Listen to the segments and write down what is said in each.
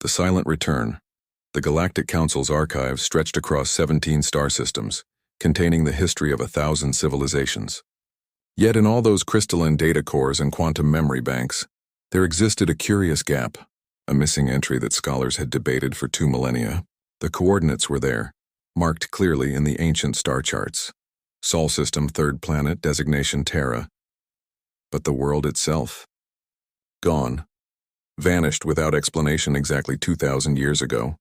The Silent Return. The Galactic Council's archives stretched across 17 star systems, containing the history of 1,000 civilizations. Yet in all those crystalline data cores and quantum memory banks, there existed a curious gap, a missing entry that scholars had debated for 2 millennia. The coordinates were there, marked clearly in the ancient star charts. Sol system, third planet, designation Terra. But the world itself? Gone. Vanished without explanation exactly 2,000 years ago,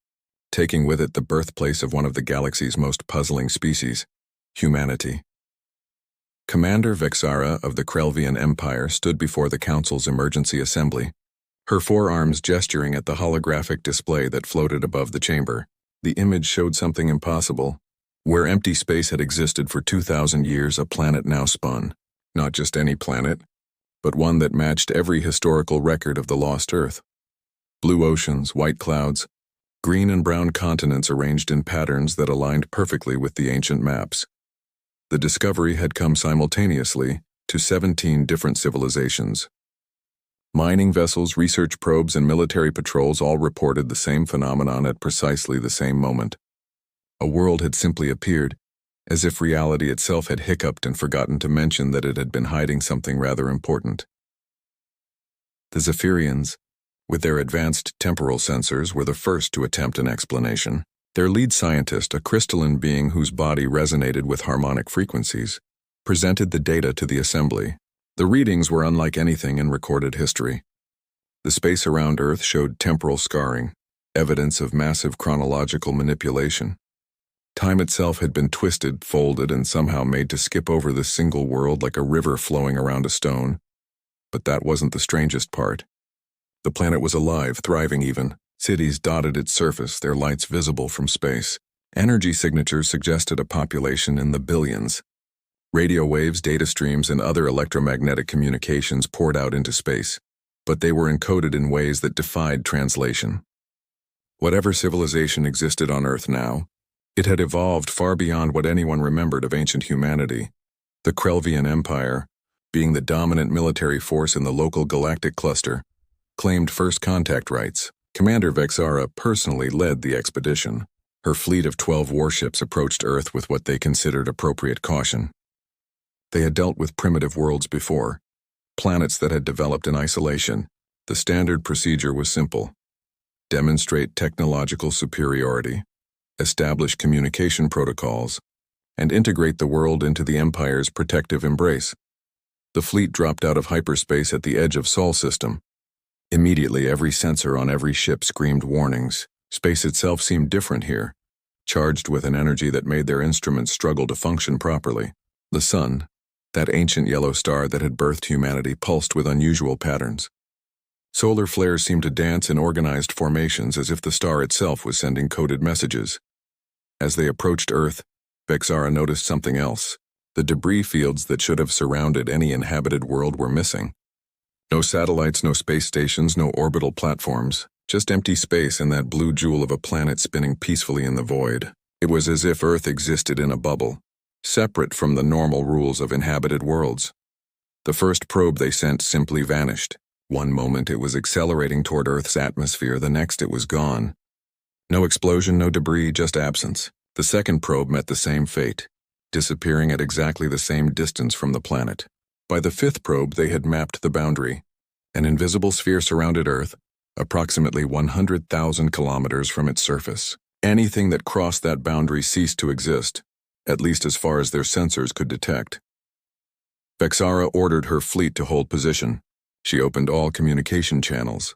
taking with it the birthplace of one of the galaxy's most puzzling species, humanity. Commander Vexara of the Krelvian Empire stood before the Council's emergency assembly, her forearms gesturing at the holographic display that floated above the chamber. The image showed something impossible. Where empty space had existed for 2,000 years, a planet now spun. Not just any planet, but one that matched every historical record of the lost Earth. Blue oceans, white clouds, green and brown continents arranged in patterns that aligned perfectly with the ancient maps. The discovery had come simultaneously to 17 different civilizations. Mining vessels, research probes, and military patrols all reported the same phenomenon at precisely the same moment. A world had simply appeared, as if reality itself had hiccuped and forgotten to mention that it had been hiding something rather important. The Zephyrians, with their advanced temporal sensors, were the first to attempt an explanation. Their lead scientist, a crystalline being whose body resonated with harmonic frequencies, presented the data to the assembly. The readings were unlike anything in recorded history. The space around Earth showed temporal scarring, evidence of massive chronological manipulation. Time itself had been twisted, folded, and somehow made to skip over this single world like a river flowing around a stone. But that wasn't the strangest part. The planet was alive, thriving even. Cities dotted its surface, their lights visible from space. Energy signatures suggested a population in the billions. Radio waves, data streams, and other electromagnetic communications poured out into space, but they were encoded in ways that defied translation. Whatever civilization existed on Earth now, it had evolved far beyond what anyone remembered of ancient humanity. The Krelvian Empire, being the dominant military force in the local galactic cluster, claimed first contact rights. Commander Vexara personally led the expedition. Her fleet of 12 warships approached Earth with what they considered appropriate caution. They had dealt with primitive worlds before, planets that had developed in isolation. The standard procedure was simple: demonstrate technological superiority, establish communication protocols, and integrate the world into the Empire's protective embrace. The fleet dropped out of hyperspace at the edge of Sol system. Immediately, every sensor on every ship screamed warnings. Space itself seemed different here, charged with an energy that made their instruments struggle to function properly. The sun, that ancient yellow star that had birthed humanity, pulsed with unusual patterns. Solar flares seemed to dance in organized formations as if the star itself was sending coded messages. As they approached Earth, Vexara noticed something else. The debris fields that should have surrounded any inhabited world were missing. No satellites, no space stations, no orbital platforms, just empty space and that blue jewel of a planet spinning peacefully in the void. It was as if Earth existed in a bubble, separate from the normal rules of inhabited worlds. The first probe they sent simply vanished. One moment it was accelerating toward Earth's atmosphere, the next it was gone. No explosion, no debris, just absence. The second probe met the same fate, disappearing at exactly the same distance from the planet. By the fifth probe, they had mapped the boundary. An invisible sphere surrounded Earth, approximately 100,000 kilometers from its surface. Anything that crossed that boundary ceased to exist, at least as far as their sensors could detect. Vexara ordered her fleet to hold position. She opened all communication channels,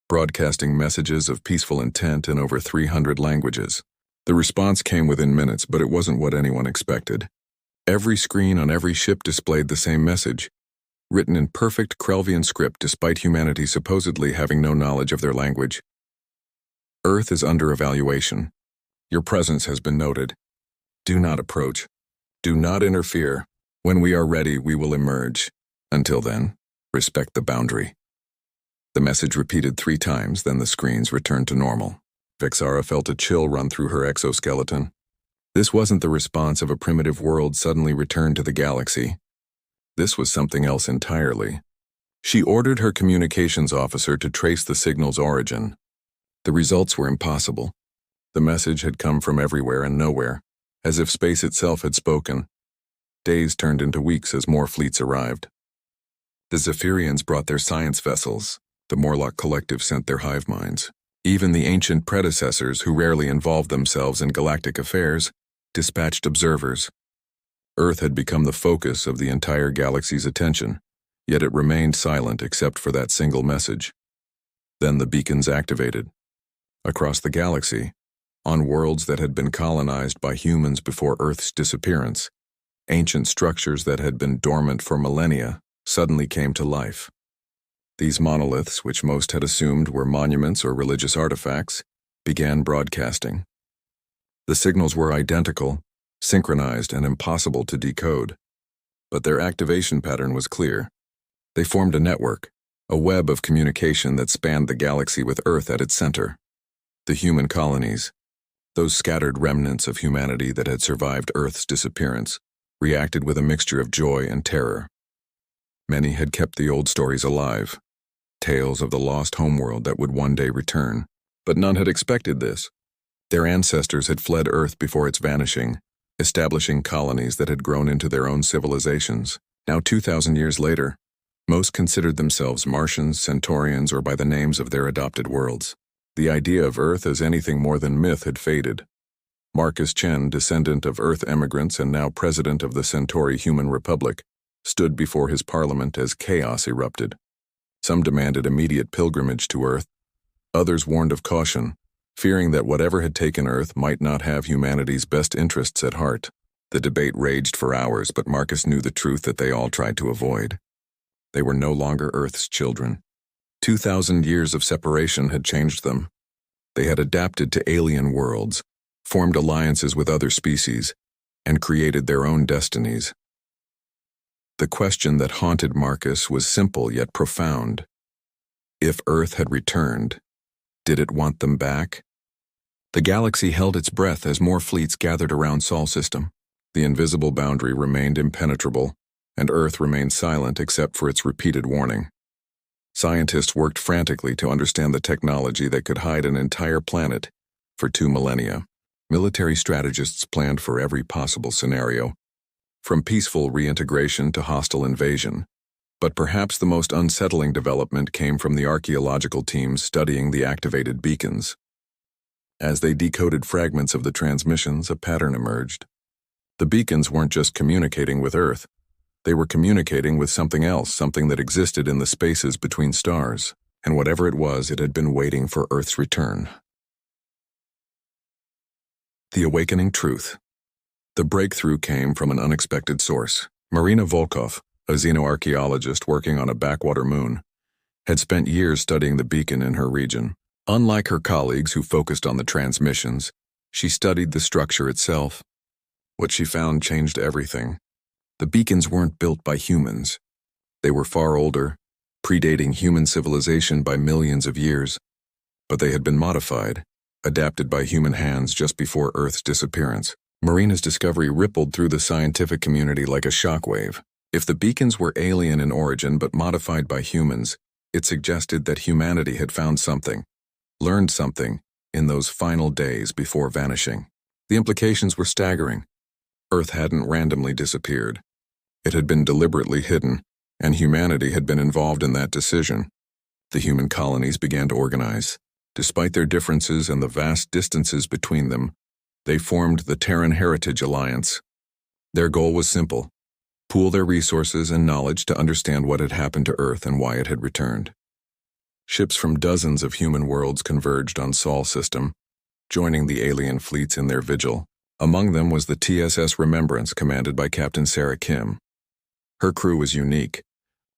broadcasting messages of peaceful intent in over 300 languages. The response came within minutes, but it wasn't what anyone expected. Every screen on every ship displayed the same message, written in perfect Krelvian script despite humanity supposedly having no knowledge of their language. Earth is under evaluation. Your presence has been noted. Do not approach. Do not interfere. When we are ready, we will emerge. Until then, respect the boundary. The message repeated 3 times, then the screens returned to normal. Vexara felt a chill run through her exoskeleton. This wasn't the response of a primitive world suddenly returned to the galaxy. This was something else entirely. She ordered her communications officer to trace the signal's origin. The results were impossible. The message had come from everywhere and nowhere, as if space itself had spoken. Days turned into weeks as more fleets arrived. The Zephyrians brought their science vessels. The Morlock Collective sent their hive minds. Even the ancient predecessors, who rarely involved themselves in galactic affairs, dispatched observers. Earth had become the focus of the entire galaxy's attention, yet it remained silent except for that single message. Then the beacons activated. Across the galaxy, on worlds that had been colonized by humans before Earth's disappearance, ancient structures that had been dormant for millennia suddenly came to life. These monoliths, which most had assumed were monuments or religious artifacts, began broadcasting. The signals were identical, synchronized, and impossible to decode. But their activation pattern was clear. They formed a network, a web of communication that spanned the galaxy with Earth at its center. The human colonies, those scattered remnants of humanity that had survived Earth's disappearance, reacted with a mixture of joy and terror. Many had kept the old stories alive, tales of the lost homeworld that would one day return, but none had expected this. Their ancestors had fled Earth before its vanishing, establishing colonies that had grown into their own civilizations. Now 2,000 years later, most considered themselves Martians, Centaurians, or by the names of their adopted worlds. The idea of Earth as anything more than myth had faded. Marcus Chen, descendant of Earth emigrants and now president of the Centauri Human Republic, stood before his parliament as chaos erupted. Some demanded immediate pilgrimage to Earth. Others warned of caution, fearing that whatever had taken Earth might not have humanity's best interests at heart. The debate raged for hours, but Marcus knew the truth that they all tried to avoid. They were no longer Earth's children. 2,000 years of separation had changed them. They had adapted to alien worlds, formed alliances with other species, and created their own destinies. The question that haunted Marcus was simple yet profound. If Earth had returned, did it want them back? The galaxy held its breath as more fleets gathered around Sol System. The invisible boundary remained impenetrable, and Earth remained silent except for its repeated warning. Scientists worked frantically to understand the technology that could hide an entire planet for 2 millennia. Military strategists planned for every possible scenario, from peaceful reintegration to hostile invasion. But perhaps the most unsettling development came from the archaeological teams studying the activated beacons. As they decoded fragments of the transmissions, a pattern emerged. The beacons weren't just communicating with Earth. They were communicating with something else, something that existed in the spaces between stars. And whatever it was, it had been waiting for Earth's return. The awakening truth. The breakthrough came from an unexpected source. Marina Volkov, a xenoarchaeologist working on a backwater moon, had spent years studying the beacon in her region. Unlike her colleagues who focused on the transmissions, she studied the structure itself. What she found changed everything. The beacons weren't built by humans. They were far older, predating human civilization by millions of years. But they had been modified, adapted by human hands just before Earth's disappearance. Marina's discovery rippled through the scientific community like a shockwave. If the beacons were alien in origin but modified by humans, it suggested that humanity had found something, learned something, in those final days before vanishing. The implications were staggering. Earth hadn't randomly disappeared. It had been deliberately hidden, and humanity had been involved in that decision. The human colonies began to organize. Despite their differences and the vast distances between them, they formed the Terran Heritage Alliance. Their goal was simple: pool their resources and knowledge to understand what had happened to Earth and why it had returned. Ships from dozens of human worlds converged on Sol System, joining the alien fleets in their vigil. Among them was the TSS Remembrance, commanded by Captain Sarah Kim. Her crew was unique,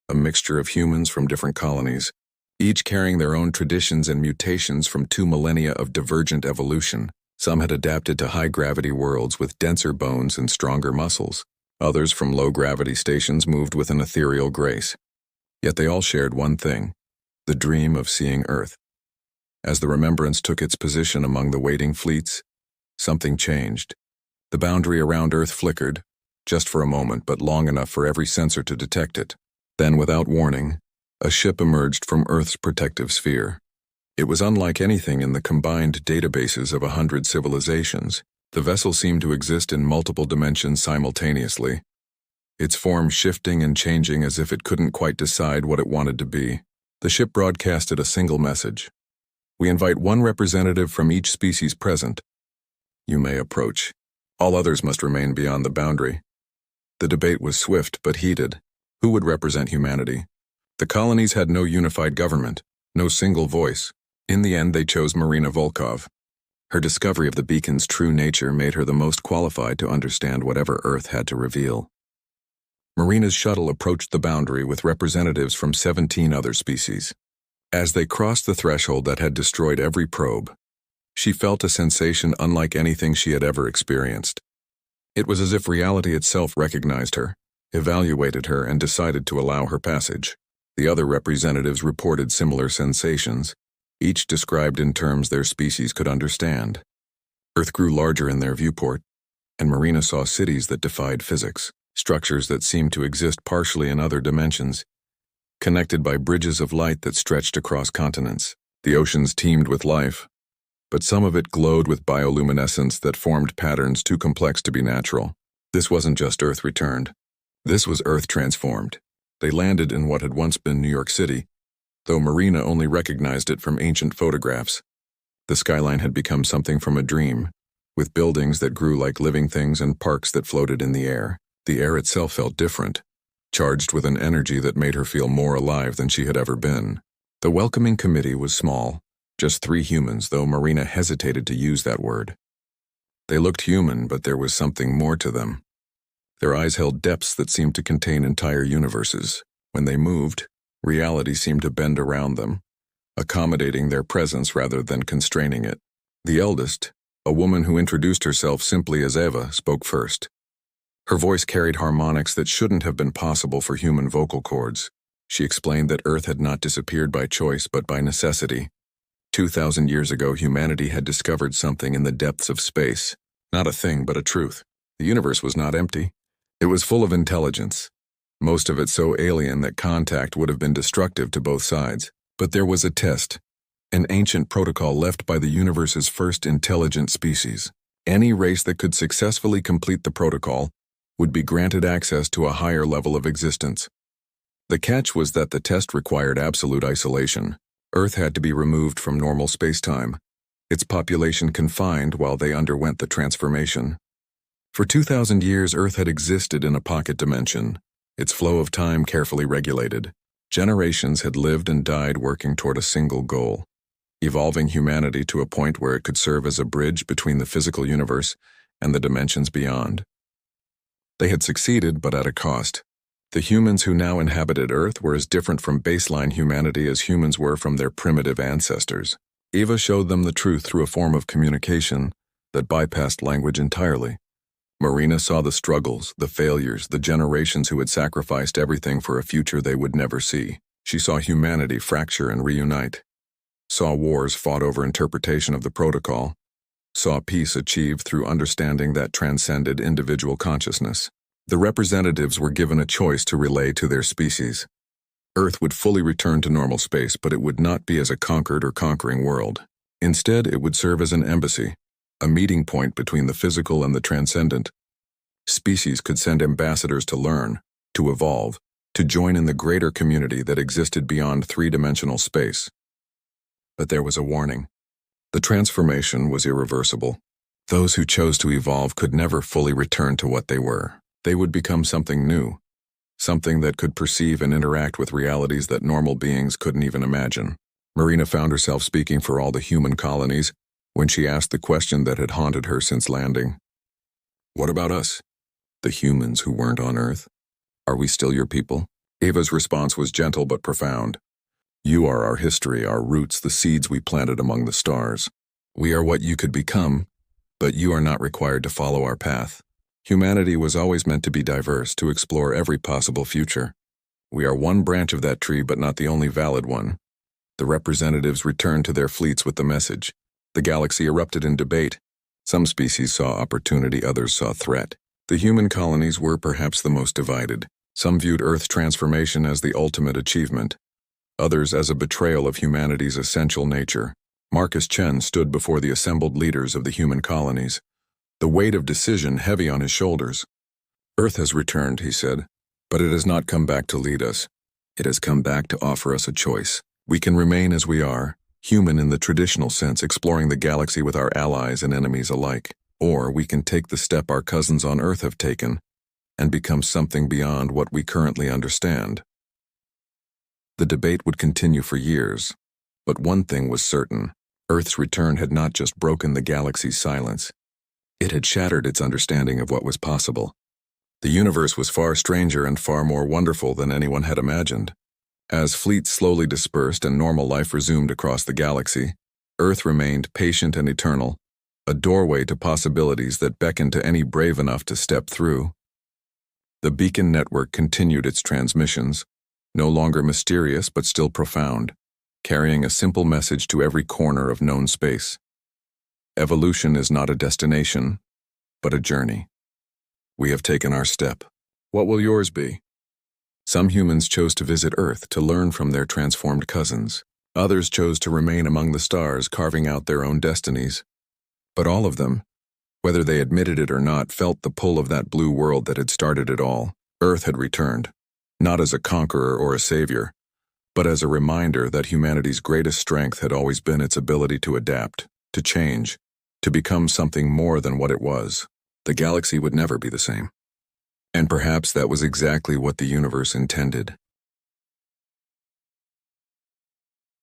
a mixture of humans from different colonies, each carrying their own traditions and mutations from 2 millennia of divergent evolution. Some had adapted to high-gravity worlds with denser bones and stronger muscles. Others from low-gravity stations moved with an ethereal grace. Yet they all shared one thing: the dream of seeing Earth. As the Remembrance took its position among the waiting fleets, something changed. The boundary around Earth flickered, just for a moment, but long enough for every sensor to detect it. Then, without warning, a ship emerged from Earth's protective sphere. It was unlike anything in the combined databases of 100 civilizations. The vessel seemed to exist in multiple dimensions simultaneously, its form shifting and changing as if it couldn't quite decide what it wanted to be. The ship broadcasted a single message. We invite one representative from each species present. You may approach. All others must remain beyond the boundary. The debate was swift but heated. Who would represent humanity? The colonies had no unified government, no single voice. In the end, they chose Marina Volkov. Her discovery of the beacon's true nature made her the most qualified to understand whatever Earth had to reveal. Marina's shuttle approached the boundary with representatives from 17 other species. As they crossed the threshold that had destroyed every probe, she felt a sensation unlike anything she had ever experienced. It was as if reality itself recognized her, evaluated her, and decided to allow her passage. The other representatives reported similar sensations, each described in terms their species could understand. Earth grew larger in their viewport, and Marina saw cities that defied physics, structures that seemed to exist partially in other dimensions, connected by bridges of light that stretched across continents. The oceans teemed with life, but some of it glowed with bioluminescence that formed patterns too complex to be natural. This wasn't just Earth returned. This was Earth transformed. They landed in what had once been New York City, though Marina only recognized it from ancient photographs. The skyline had become something from a dream, with buildings that grew like living things and parks that floated in the air. The air itself felt different, charged with an energy that made her feel more alive than she had ever been. The welcoming committee was small, just 3 humans, though Marina hesitated to use that word. They looked human, but there was something more to them. Their eyes held depths that seemed to contain entire universes. When they moved, reality seemed to bend around them, accommodating their presence rather than constraining it. The eldest, a woman who introduced herself simply as Eva, spoke first. Her voice carried harmonics that shouldn't have been possible for human vocal cords. She explained that Earth had not disappeared by choice but by necessity. 2,000 years ago, humanity had discovered something in the depths of space. Not a thing, but a truth. The universe was not empty. It was full of intelligence, most of it so alien that contact would have been destructive to both sides. But there was a test, an ancient protocol left by the universe's first intelligent species. Any race that could successfully complete the protocol would be granted access to a higher level of existence. The catch was that the test required absolute isolation. Earth had to be removed from normal space-time, its population confined while they underwent the transformation. For 2,000 years, Earth had existed in a pocket dimension, its flow of time carefully regulated. Generations had lived and died working toward a single goal, evolving humanity to a point where it could serve as a bridge between the physical universe and the dimensions beyond. They had succeeded, but at a cost. The humans who now inhabited Earth were as different from baseline humanity as humans were from their primitive ancestors. Eva showed them the truth through a form of communication that bypassed language entirely. Marina saw the struggles, the failures, the generations who had sacrificed everything for a future they would never see. She saw humanity fracture and reunite, saw wars fought over interpretation of the protocol, saw peace achieved through understanding that transcended individual consciousness. The representatives were given a choice to relay to their species. Earth would fully return to normal space, but it would not be as a conquered or conquering world. Instead, it would serve as an embassy, a meeting point between the physical and the transcendent. Species could send ambassadors to learn, to evolve, to join in the greater community that existed beyond 3-dimensional space. But there was a warning. The transformation was irreversible. Those who chose to evolve could never fully return to what they were. They would become something new, something that could perceive and interact with realities that normal beings couldn't even imagine. Marina found herself speaking for all the human colonies when she asked the question that had haunted her since landing. What about us? The humans who weren't on Earth? Are we still your people? Eva's response was gentle but profound. You are our history, our roots, the seeds we planted among the stars. We are what you could become, but you are not required to follow our path. Humanity was always meant to be diverse, to explore every possible future. We are one branch of that tree, but not the only valid one. The representatives returned to their fleets with the message. The galaxy erupted in debate. Some species saw opportunity, others saw threat. The human colonies were perhaps the most divided. Some viewed Earth's transformation as the ultimate achievement. others as a betrayal of humanity's essential nature. Marcus Chen stood before the assembled leaders of the human colonies, the weight of decision heavy on his shoulders. Earth has returned, he said, but it has not come back to lead us. It has come back to offer us a choice. We can remain as we are, human in the traditional sense, exploring the galaxy with our allies and enemies alike. Or we can take the step our cousins on Earth have taken and become something beyond what we currently understand. The debate would continue for years, but one thing was certain. Earth's return had not just broken the galaxy's silence. It had shattered its understanding of what was possible. The universe was far stranger and far more wonderful than anyone had imagined. As fleets slowly dispersed and normal life resumed across the galaxy, Earth remained patient and eternal, a doorway to possibilities that beckoned to any brave enough to step through. The beacon network continued its transmissions, no longer mysterious but still profound, carrying a simple message to every corner of known space. Evolution is not a destination, but a journey. We have taken our step. What will yours be? Some humans chose to visit Earth to learn from their transformed cousins. Others chose to remain among the stars, carving out their own destinies. But all of them, whether they admitted it or not, felt the pull of that blue world that had started it all. Earth had returned, not as a conqueror or a savior, but as a reminder that humanity's greatest strength had always been its ability to adapt, to change, to become something more than what it was. The galaxy would never be the same. And perhaps that was exactly what the universe intended.